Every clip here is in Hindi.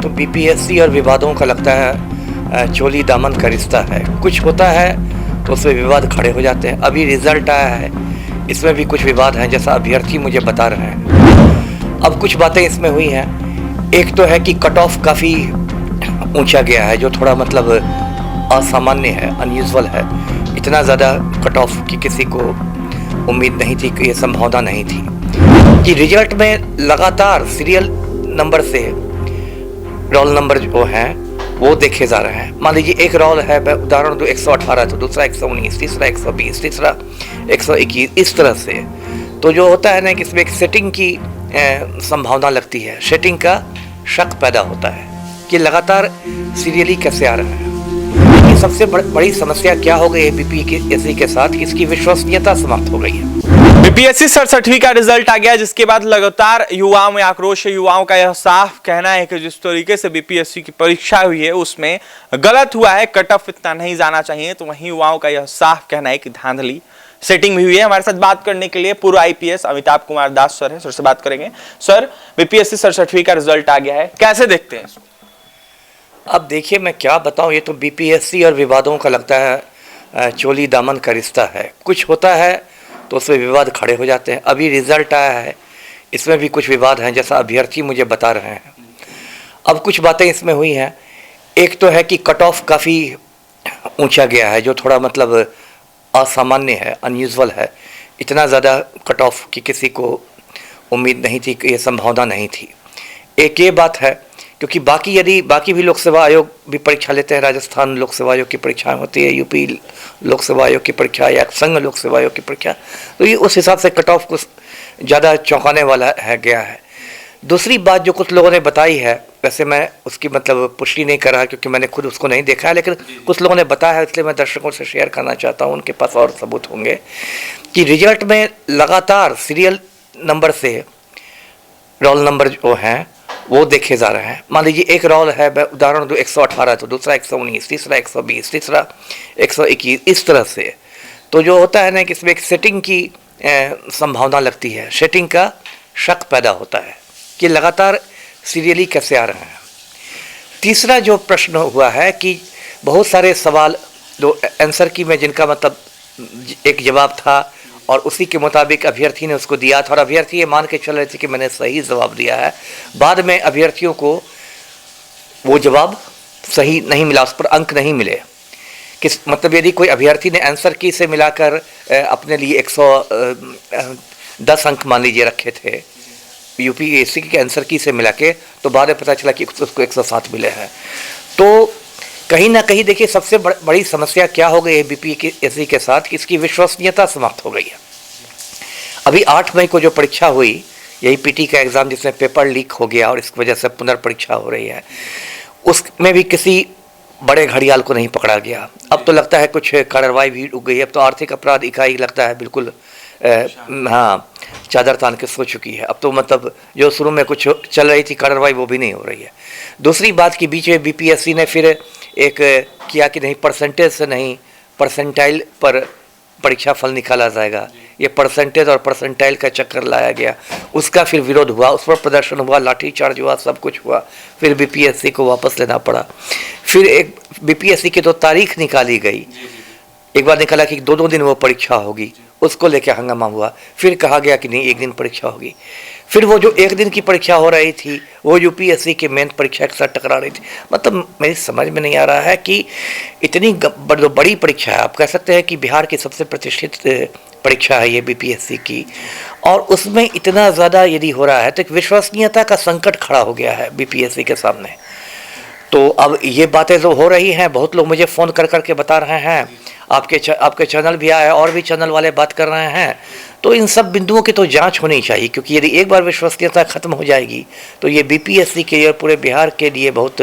तो बीपीएससी और विवादों का लगता है चोली दामन का रिश्ता है। कुछ होता है तो उसमें विवाद खड़े हो जाते हैं। अभी रिजल्ट आया है, इसमें भी कुछ विवाद हैं, जैसा अभ्यर्थी मुझे बता रहे हैं। अब कुछ बातें इसमें हुई हैं। एक तो है कि कट ऑफ काफ़ी ऊंचा गया है, जो थोड़ा मतलब असामान्य है, अनयूजुअल है। इतना ज़्यादा कट ऑफ की किसी को उम्मीद नहीं थी, कि ये संभावना नहीं थी कि रिजल्ट में लगातार सीरियल नंबर से रोल नंबर जो हैं वो देखे जा रहे हैं। मान लीजिए एक रोल है, मैं उदाहरण दूँ 118, तो दूसरा 119, तीसरा 120, तीसरा 121, इस तरह से। तो जो होता है ना कि इसमें एक सेटिंग की संभावना लगती है, सेटिंग का शक पैदा होता है कि लगातार सीरियली कैसे आ रहा है। ये सबसे बड़ी समस्या क्या हो गई है बीपीएससी के साथ, कि इसकी विश्वसनीयता समाप्त हो गई है। बीपीएससी 67वीं का रिजल्ट आ गया, जिसके बाद लगातार युवाओं में आक्रोश है। युवाओं का यह साफ कहना है कि जिस तरीके से बीपीएससी की परीक्षा हुई है उसमें गलत हुआ है, कट ऑफ इतना नहीं जाना चाहिए। तो वहीं युवाओं का यह साफ कहना है कि धांधली सेटिंग भी हुई है। हमारे साथ बात करने के लिए पूर्व आईपीएस अमिताभ कुमार दास सर है, सर से बात करेंगे। सर, बीपीएससी 67वीं का रिजल्ट आ गया है, कैसे देखते हैं? अब देखिए, मैं क्या बताऊं, ये तो बीपीएससी और विवादों का लगता है चोली दामन का रिश्ता है। कुछ होता है तो उसमें विवाद खड़े हो जाते हैं। अभी रिजल्ट आया है, इसमें भी कुछ विवाद हैं, जैसा अभ्यर्थी मुझे बता रहे हैं। अब कुछ बातें इसमें हुई हैं। एक तो है कि कट ऑफ काफ़ी ऊंचा गया है, जो थोड़ा मतलब असामान्य है, अनयूजुअल है। इतना ज़्यादा कट ऑफ की किसी को उम्मीद नहीं थी, कि ये संभावना नहीं थी। एक ये बात है, क्योंकि यदि बाकी भी लोक सेवा आयोग भी परीक्षा लेते हैं, राजस्थान लोक सेवा आयोग की परीक्षाएं होती है, यूपी लोक सेवा आयोग की परीक्षा या संघ लोक सेवा आयोग की परीक्षा, तो ये उस हिसाब से कट ऑफ कुछ ज़्यादा चौंकाने वाला है गया है। दूसरी बात जो कुछ लोगों ने बताई है, वैसे मैं उसकी मतलब पुष्टि नहीं कर रहा क्योंकि मैंने खुद उसको नहीं देखा है, लेकिन कुछ लोगों ने बताया है, इसलिए मैं दर्शकों से शेयर करना चाहता हूँ, उनके पास और सबूत होंगे, कि रिजल्ट में लगातार सीरियल नंबर से रोल नंबर जो हैं वो देखे जा रहे हैं। मान लीजिए एक रोल है, मैं उदाहरण दूँ 118, तो दूसरा 119, तीसरा 120, तीसरा 121, इस तरह से। तो जो होता है ना कि इसमें एक सेटिंग की संभावना लगती है, सेटिंग का शक पैदा होता है कि लगातार सीरियली कैसे आ रहे हैं। तीसरा जो प्रश्न हुआ है कि बहुत सारे सवाल जो आंसर की में जिनका मतलब एक जवाब था और उसी के मुताबिक अभ्यर्थी ने उसको दिया था, और अभ्यर्थी ये मान के चल रहे थे कि मैंने सही जवाब दिया है। बाद में अभ्यर्थियों को वो जवाब सही नहीं मिला, उस पर अंक नहीं मिले। किस मतलब यदि कोई अभ्यर्थी ने आंसर की से मिलाकर अपने लिए 110 अंक मान लीजिए रखे थे यूपीएससी के आंसर की से मिला के, तो बाद में पता चला कि उसको 107 मिले हैं। तो कहीं ना कहीं देखिए, सबसे बड़ी समस्या क्या हो गई है बीपीएससी के साथ, कि इसकी विश्वसनीयता समाप्त हो गई है। अभी 8 मई को जो परीक्षा हुई, यही पीटी का एग्ज़ाम जिसमें पेपर लीक हो गया और इसकी वजह से पुनर्परीक्षा हो रही है, उसमें भी किसी बड़े घड़ियाल को नहीं पकड़ा गया। अब तो लगता है कुछ कार्रवाई भी रुक गई है। अब तो आर्थिक अपराध इकाई लगता है बिल्कुल हाँ चादर तान के सो चुकी है। अब तो मतलब जो शुरू में कुछ चल रही थी कार्रवाई, वो भी नहीं हो रही है। दूसरी बात कि बीच में बीपीएससी ने फिर एक किया कि नहीं, परसेंटेज से नहीं, परसेंटाइल पर परीक्षा फल निकाला जाएगा। ये परसेंटेज और परसेंटाइल का चक्कर लाया गया, उसका फिर विरोध हुआ, उस पर प्रदर्शन हुआ, लाठीचार्ज हुआ, सब कुछ हुआ। फिर बीपीएससी को वापस लेना पड़ा। फिर एक बीपीएससी की तो तारीख निकाली गई, एक बार निकाला कि 2-2 दिन वो परीक्षा होगी, उसको लेकर हंगामा हुआ। फिर कहा गया कि नहीं, 1 दिन परीक्षा होगी। फिर वो जो 1 दिन की परीक्षा हो रही थी, वो यूपीएससी के मेन परीक्षा के साथ टकरा रही थी। मतलब मेरी समझ में नहीं आ रहा है कि इतनी बड़ी परीक्षा है, आप कह सकते हैं कि बिहार की सबसे प्रतिष्ठित परीक्षा है ये बीपीएससी की, और उसमें इतना ज़्यादा यदि हो रहा है तो एक विश्वसनीयता का संकट खड़ा हो गया है बीपीएससी के सामने। तो अब ये बातें जो हो रही हैं, बहुत लोग मुझे फ़ोन कर करके बता रहे हैं, आपके चैनल भी आया और भी चैनल वाले बात कर रहे हैं। तो इन सब बिंदुओं की तो जांच होनी चाहिए, क्योंकि यदि एक बार विश्वसनीयता खत्म हो जाएगी तो ये बीपीएससी के और पूरे बिहार के लिए बहुत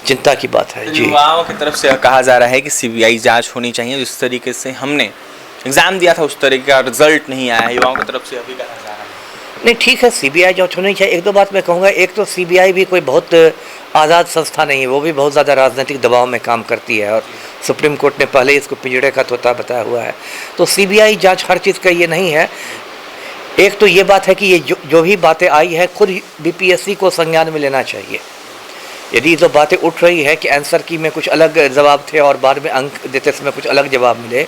चिंता की बात है। जी, युवाओं की तरफ से कहा जा रहा है कि सीबीआई जांच होनी चाहिए। जिस तरीके से हमने एग्जाम दिया था उस तरीके का रिजल्ट नहीं आया, युवाओं की तरफ से अभी कहा जा रहा है। नहीं, ठीक है, सीबीआई जांच होनी चाहिए। 1-2 बात मैं कहूँगा। एक तो सीबीआई भी कोई बहुत आज़ाद संस्था नहीं है, वो भी बहुत ज़्यादा राजनीतिक दबाव में काम करती है, और सुप्रीम कोर्ट ने पहले इसको पिंजड़े का तोता बताया हुआ है। तो सीबीआई जांच हर चीज़ का ये नहीं है। एक तो ये बात है कि ये जो भी बातें आई है, खुद बीपीएससी को संज्ञान में लेना चाहिए। यदि ये तो बातें उठ रही है कि आंसर की में कुछ अलग जवाब थे और बाद में अंक देते समय कुछ अलग जवाब मिले,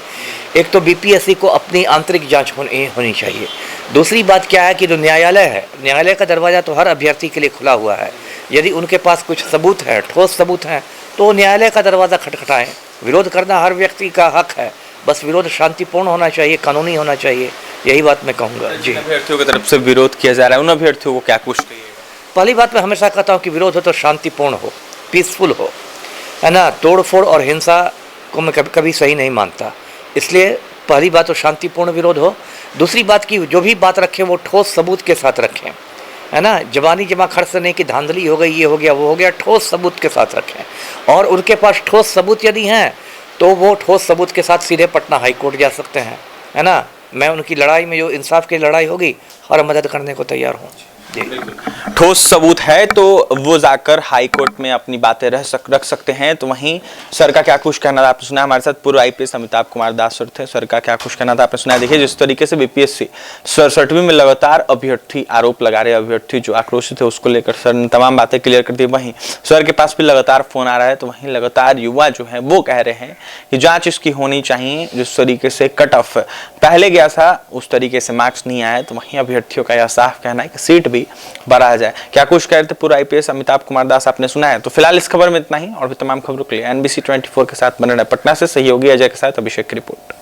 एक तो बीपीएससी को अपनी आंतरिक जांच होनी चाहिए। दूसरी बात क्या है कि जो न्यायालय है, न्यायालय का दरवाज़ा तो हर अभ्यर्थी के लिए खुला हुआ है। यदि उनके पास कुछ सबूत है, ठोस सबूत हैं, तो न्यायालय का दरवाज़ा खटखटाएं। विरोध करना हर व्यक्ति का हक है, बस विरोध शांतिपूर्ण होना चाहिए, कानूनी होना चाहिए, यही बात मैं कहूँगा। जी, अभ्यर्थियों की तरफ से विरोध किया जा रहा है, उन अभ्यर्थियों को क्या कुछ कहिएगा? पहली बात मैं हमेशा कहता हूँ कि विरोध हो तो शांतिपूर्ण हो, पीसफुल हो, है ना। तोड़ फोड़ और हिंसा को मैं कभी सही नहीं मानता। इसलिए पहली बात तो शांतिपूर्ण विरोध हो। दूसरी बात की जो भी बात रखें वो ठोस सबूत के साथ रखें, है ना। जबानी जमा खर्च नहीं कि धांधली हो गई, ये हो गया, वो हो गया, ठोस सबूत के साथ रखें। और उनके पास ठोस सबूत यदि हैं तो वो ठोस सबूत के साथ सीधे पटना हाई कोर्ट जा सकते हैं, है ना। मैं उनकी लड़ाई में जो इंसाफ की लड़ाई होगी हर मदद करने को तैयार हूँ। ठोस सबूत है तो वो जाकर हाई कोर्ट में अपनी बातें रख सकते हैं। तो वहीं सर का क्या कुछ कहना था आपने सुना। हमारे साथ पूर्व आईपीएस अमिताभ कुमार दास सर थे। सर का क्या कुछ कहना था आपने सुना। देखिए, जिस तरीके से बीपीएससी 67वीं में लगातार अभ्यर्थी आरोप लगा रहे, अभ्यर्थी जो आक्रोशित है उसको लेकर सर ने तमाम बातें क्लियर कर दी। वहीं सर के पास भी लगातार फोन आ रहा है, तो वहीं लगातार युवा जो है वो कह रहे हैं कि जांच इसकी होनी चाहिए। जिस तरीके से कट ऑफ पहले गया था उस तरीके से मार्क्स नहीं आए, तो वहीं अभ्यर्थियों का यह साफ कहना है कि सीट भी बढ़ा जाए। क्या कुछ कह रहे थे पूरा आईपीएस अमिताभ कुमार दास आपने सुना है। तो फिलहाल इस खबर में इतना ही, और भी तमाम खबरों के लिए NBC 24 के साथ बने रहे। पटना से सहयोगी अजय के साथ अभिषेक की रिपोर्ट।